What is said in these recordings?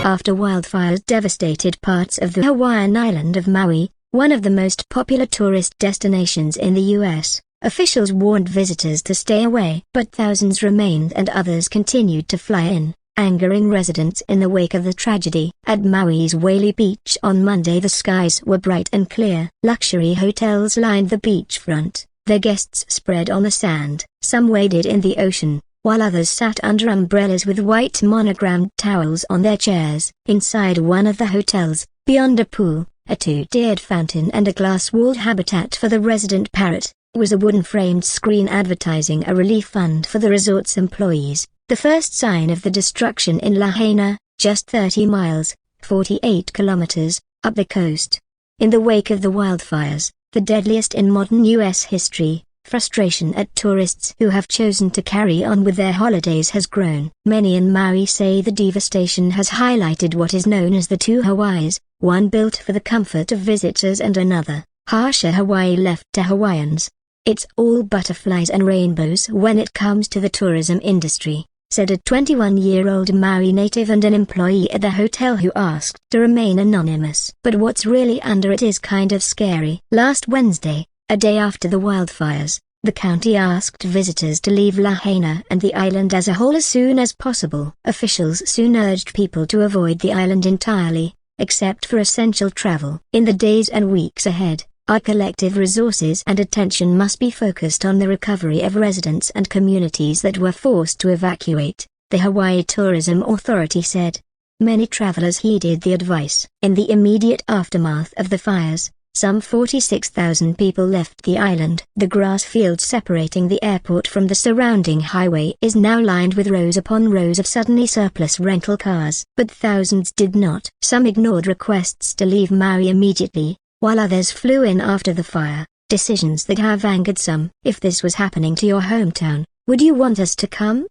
after wildfires devastated parts of the Hawaiian island of Maui, one of the most popular tourist destinations in the U.S. Officials warned visitors to stay away, but thousands remained and others continued to fly in, angering residents in the wake of the tragedy. At Maui's Wailea beach on Monday, the skies were bright and clear. Luxury hotels lined the beachfront, their guests spread on the sand. Some waded in the ocean, while others sat under umbrellas with white monogrammed towels on their chairs. Inside one of the hotels, beyond a pool, a two-tiered fountain and a glass-walled habitat for the resident parrot, was a wooden-framed screen advertising a relief fund for the resort's employees. The first sign of the destruction in Lahaina, just 30 miles, 48 kilometers, up the coast. In the wake of the wildfires, the deadliest in modern U.S. history, frustration at tourists who have chosen to carry on with their holidays has grown. Many in Maui say the devastation has highlighted what is known as the two Hawaiis, one built for the comfort of visitors and another, harsher Hawaii left to Hawaiians. It's all butterflies and rainbows when it comes to the tourism industry, said a 21-year-old Maui native and an employee at the hotel who asked to remain anonymous. But what's really under it is kind of scary. Last Wednesday, a day after the wildfires, the county asked visitors to leave Lahaina and the island as a whole as soon as possible. Officials soon urged people to avoid the island entirely, except for essential travel. In the days and weeks ahead, our collective resources and attention must be focused on the recovery of residents and communities that were forced to evacuate, the Hawaii Tourism Authority said. Many travelers heeded the advice. In the immediate aftermath of the fires, some 46,000 people left the island. The grass field separating the airport from the surrounding highway is now lined with rows upon rows of suddenly surplus rental cars. But thousands did not. Some ignored requests to leave Maui immediately, while others flew in after the fire, decisions that have angered some. If this was happening to your hometown, would you want us to come?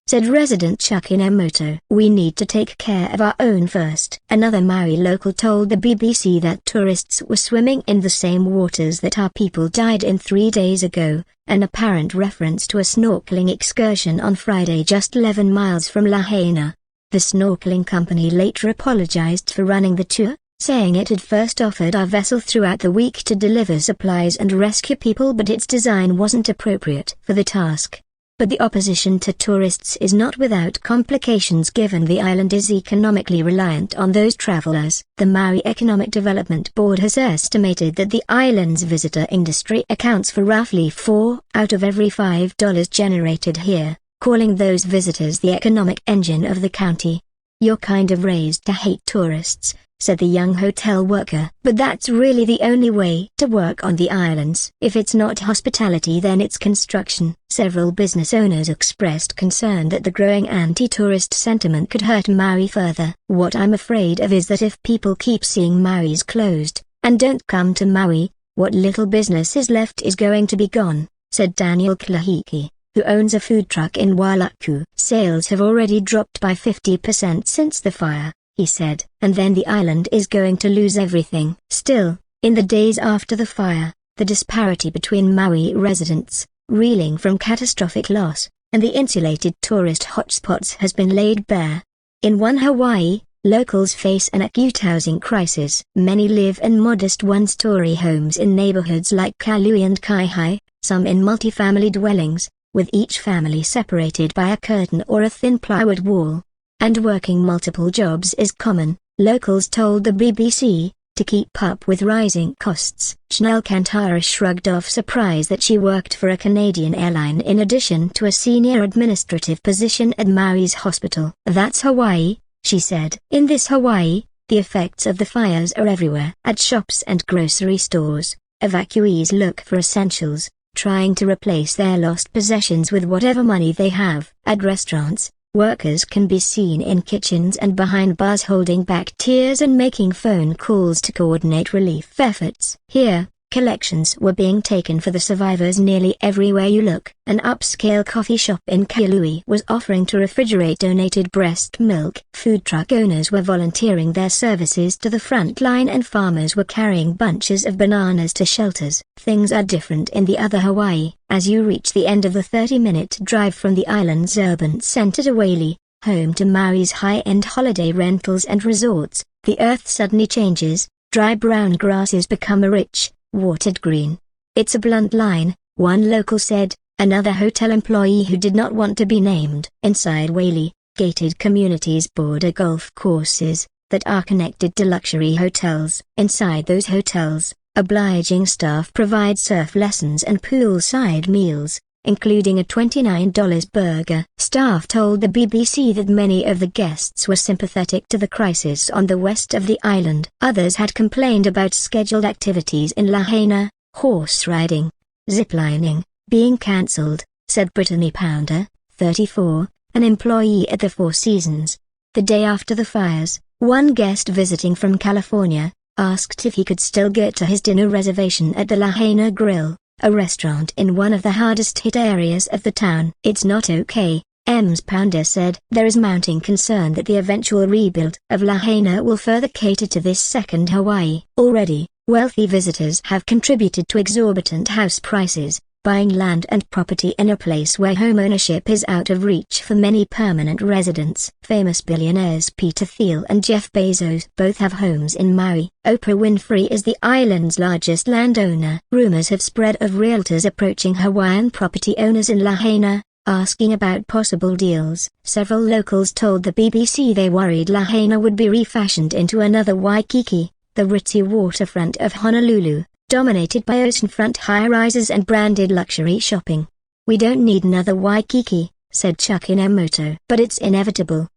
Said resident Chuck Inamoto. We need to take care of our own first. Another Maui local told the BBC that tourists were swimming in the same waters that our people died in 3 days ago, an apparent reference to a snorkeling excursion on Friday just 11 miles from Lahaina. The snorkeling company later apologized for running the tour, saying it had first offered our vessel throughout the week to deliver supplies and rescue people, but its design wasn't appropriate for the task. But the opposition to tourists is not without complications given the island is economically reliant on those travelers. The Maui Economic Development Board has estimated that the island's visitor industry accounts for roughly 4 out of every $5 generated here, calling those visitors the economic engine of the county. You're kind of raised to hate tourists, said the young hotel worker. But that's really the only way to work on the islands. If it's not hospitality, then it's construction. Several business owners expressed concern that the growing anti-tourist sentiment could hurt Maui further. What I'm afraid of is that if people keep seeing Maui's closed, and don't come to Maui, what little business is left is going to be gone, said Daniel Klahiki, who owns a food truck in Waialaku. Sales have already dropped by 50% since the fire, he said. And then the island is going to lose everything. Still, in the days after the fire, the disparity between Maui residents, reeling from catastrophic loss, and the insulated tourist hotspots has been laid bare. In one Hawaii, locals face an acute housing crisis. Many live in modest one-story homes in neighborhoods like Kailui and Kaihai, some in multifamily dwellings, with each family separated by a curtain or a thin plywood wall. And working multiple jobs is common, locals told the BBC, to keep up with rising costs. Chanel Kantara shrugged off surprise that she worked for a Canadian airline in addition to a senior administrative position at Maui's hospital. That's Hawaii, she said. In this Hawaii, the effects of the fires are everywhere. At shops and grocery stores, evacuees look for essentials, trying to replace their lost possessions with whatever money they have. At restaurants, workers can be seen in kitchens and behind bars holding back tears and making phone calls to coordinate relief efforts. Here, collections were being taken for the survivors nearly everywhere you look. An upscale coffee shop in Kailui was offering to refrigerate donated breast milk. Food truck owners were volunteering their services to the front line and farmers were carrying bunches of bananas to shelters. Things are different in the other Hawaii. As you reach the end of the 30-minute drive from the island's urban center to Wailea, home to Maui's high-end holiday rentals and resorts, the earth suddenly changes, dry brown grasses become a rich, watered green. It's a blunt line, one local said, another hotel employee who did not want to be named. Inside Wailea, gated communities border golf courses that are connected to luxury hotels. Inside those hotels, obliging staff provide surf lessons and poolside meals, including a $29 burger. Staff told the BBC that many of the guests were sympathetic to the crisis on the west of the island. Others had complained about scheduled activities in Lahaina, horse riding, ziplining, being cancelled, said Brittany Pounder, 34, an employee at the Four Seasons. The day after the fires, one guest visiting from California asked if he could still get to his dinner reservation at the Lahaina Grill, a restaurant in one of the hardest-hit areas of the town. It's not okay, Ms. Pounder said. There is mounting concern that the eventual rebuild of Lahaina will further cater to this second Hawaii. Already, wealthy visitors have contributed to exorbitant house prices, buying land and property in a place where home ownership is out of reach for many permanent residents. Famous billionaires Peter Thiel and Jeff Bezos both have homes in Maui. Oprah Winfrey is the island's largest landowner. Rumors have spread of realtors approaching Hawaiian property owners in Lahaina, asking about possible deals. Several locals told the BBC they worried Lahaina would be refashioned into another Waikiki, the ritzy waterfront of Honolulu, dominated by oceanfront high-rises and branded luxury shopping. "We don't need another Waikiki," said Chuck Inamoto. "But it's inevitable,"